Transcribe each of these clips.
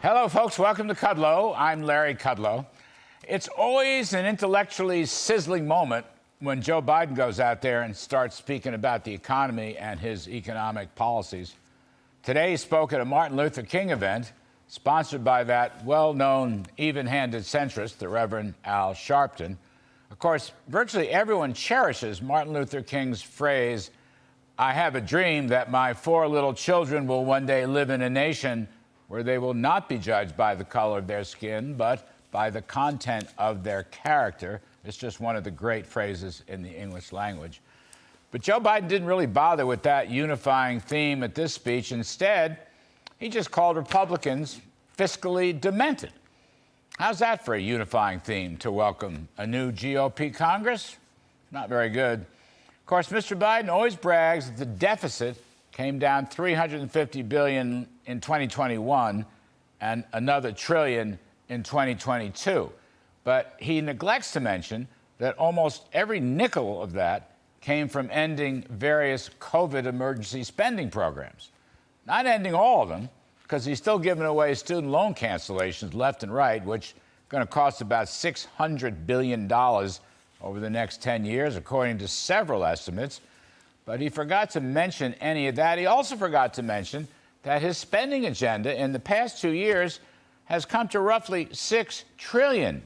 Hello, folks. Welcome to Kudlow. I'm Larry Kudlow. It's always an intellectually sizzling moment when Joe Biden goes out there and starts speaking about the economy and his economic policies. Today, he spoke at a Martin Luther King event sponsored by that well-known, even-handed centrist, the Reverend Al Sharpton. Of course, virtually everyone cherishes Martin Luther King's phrase, "I have a dream that my 4 little children will one day live in a nation where they will not be judged by the color of their skin, but by the content of their character." It's just one of the great phrases in the English language. But Joe Biden didn't really bother with that unifying theme at this speech. Instead, he just called Republicans fiscally demented. How's that for a unifying theme to welcome a new GOP Congress? Not very good. Of course, Mr. Biden always brags that the deficit came down $350 billion in 2021 and another $1 trillion in 2022. But he neglects to mention that almost every nickel of that came from ending various COVID emergency spending programs. Not ending all of them, because he's still giving away student loan cancellations left and right, which are going to cost about $600 billion over the next 10 years, according to several estimates. But he forgot to mention any of that. He also forgot to mention that his spending agenda in the past 2 years has come to roughly $6 trillion.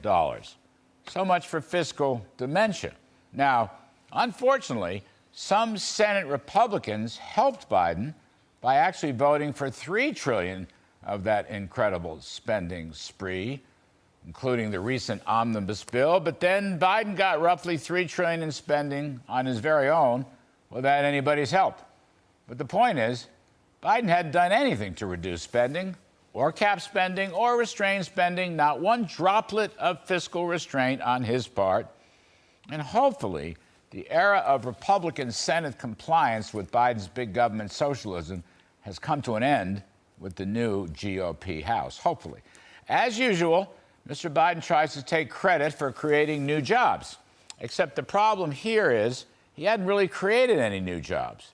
So much for fiscal dementia. Now, unfortunately, some Senate Republicans helped Biden by actually voting for $3 trillion of that incredible spending spree, including the recent omnibus bill. But then Biden got roughly $3 trillion in spending on his very own without anybody's help. But the point is, Biden hadn't done anything to reduce spending or cap spending or restrain spending, not one droplet of fiscal restraint on his part. And hopefully, the era of Republican Senate compliance with Biden's big government socialism has come to an end with the new GOP House, hopefully. As usual, Mr. Biden tries to take credit for creating new jobs, except the problem here is he hadn't really created any new jobs.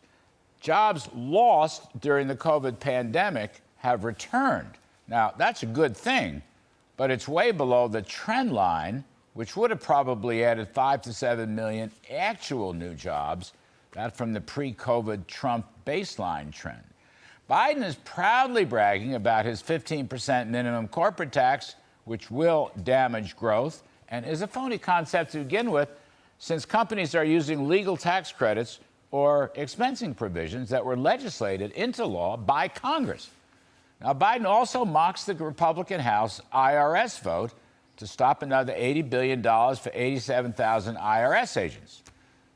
Jobs lost during the COVID pandemic have returned. Now, that's a good thing, but it's way below the trend line, which would have probably added 5 to 7 million actual new jobs, that from the pre-COVID Trump baseline trend. Biden is proudly bragging about his 15% minimum corporate tax, which will damage growth and is a phony concept to begin with, since companies are using legal tax credits or expensing provisions that were legislated into law by Congress. Now, Biden also mocks the Republican House IRS vote to stop another $80 billion for 87,000 IRS agents.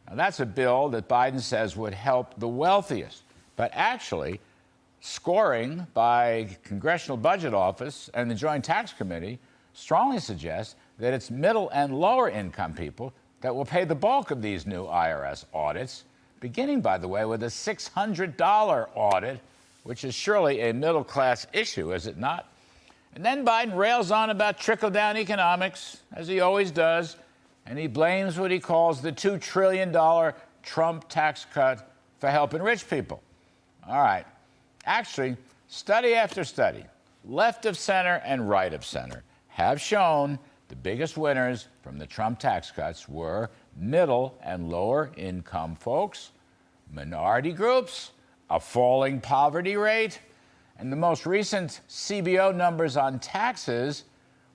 Now, that's a bill that Biden says would help the wealthiest, but actually, scoring by Congressional Budget Office and the Joint Tax Committee strongly suggests that it's middle and lower income people that will pay the bulk of these new IRS audits, beginning, by the way, with a $600 audit, which is surely a middle-class issue, is it not? And then Biden rails on about trickle-down economics, as he always does, and he blames what he calls the $2 trillion Trump tax cut for helping rich people. All right. Actually, study after study, left of center and right of center, have shown the biggest winners from the Trump tax cuts were middle and lower income folks, minority groups, a falling poverty rate, and the most recent CBO numbers on taxes,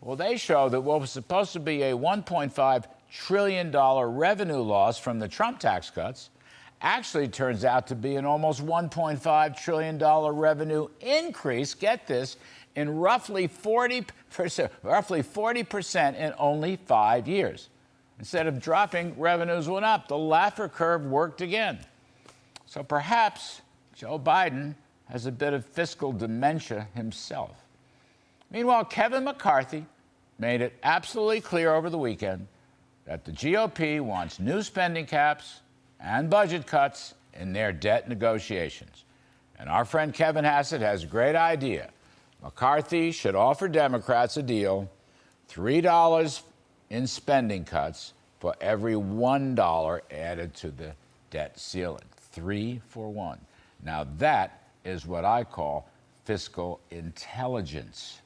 well, they show that what was supposed to be a $1.5 trillion revenue loss from the Trump tax cuts actually turns out to be an almost $1.5 trillion revenue increase, get this, in roughly 40% in only 5 years. Instead of dropping, revenues went up. The Laffer curve worked again. So perhaps Joe Biden has a bit of fiscal dementia himself. Meanwhile, Kevin McCarthy made it absolutely clear over the weekend that the GOP wants new spending caps and budget cuts in their debt negotiations. And our friend Kevin Hassett has a great idea. McCarthy should offer Democrats a deal, $3 in spending cuts for every $1 added to the debt ceiling. 3 for 1. Now that is what I call fiscal intelligence.